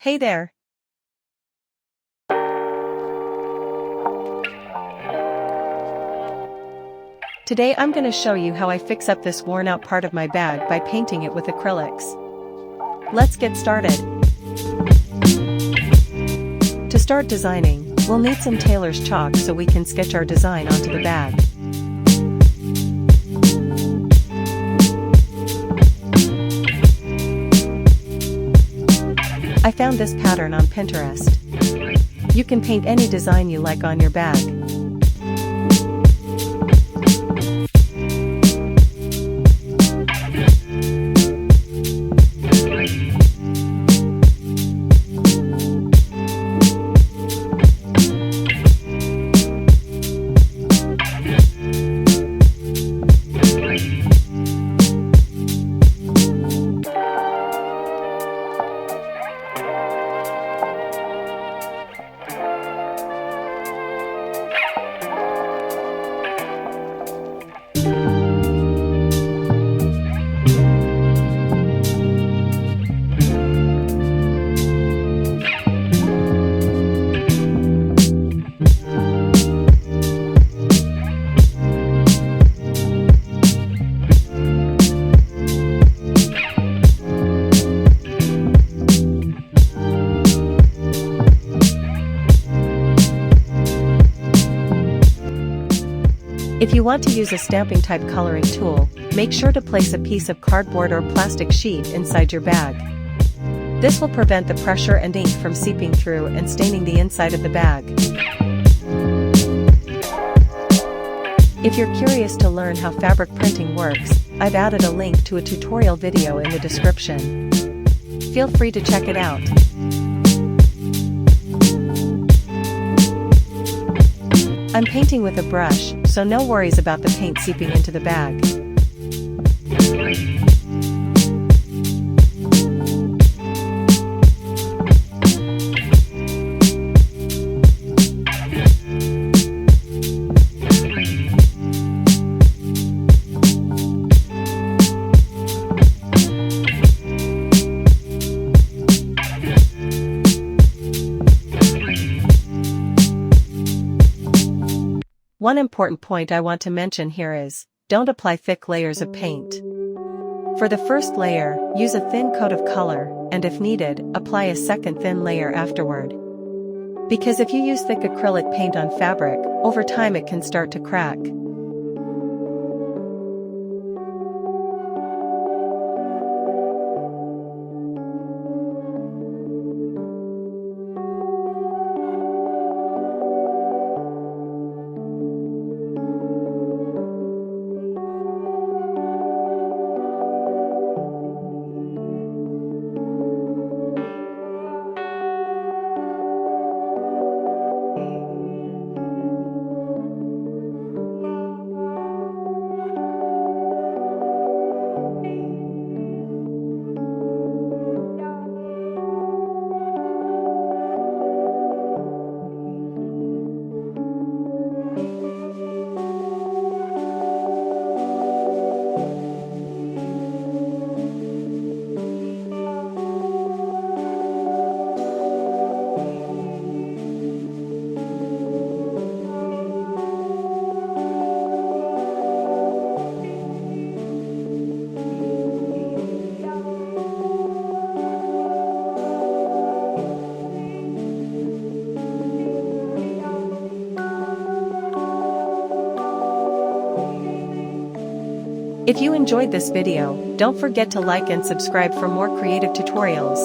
Hey there! Today I'm going to show you how I fix up this worn out part of my bag by painting it with acrylics. Let's get started. To start designing, we'll need some tailor's chalk so we can sketch our design onto the bag. I found this pattern on Pinterest. You can paint any design you like on your bag. If you want to use a stamping type coloring tool, make sure to place a piece of cardboard or plastic sheet inside your bag. This will prevent the pressure and ink from seeping through and staining the inside of the bag. If you're curious to learn how fabric printing works, I've added a link to a tutorial video in the description. Feel free to check it out. I'm painting with a brush, so no worries about the paint seeping into the bag. One important point I want to mention here is, don't apply thick layers of paint. For the first layer, use a thin coat of color, and if needed, apply a second thin layer afterward. Because if you use thick acrylic paint on fabric, over time it can start to crack. If you enjoyed this video, don't forget to like and subscribe for more creative tutorials.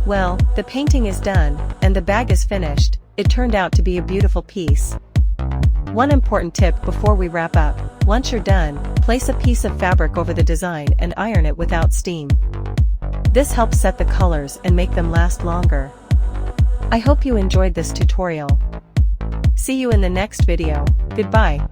Well, the painting is done, and the bag is finished. It turned out to be a beautiful piece. One important tip before we wrap up: once you're done, place a piece of fabric over the design and iron it without steam. This helps set the colors and make them last longer. I hope you enjoyed this tutorial. See you in the next video. Goodbye.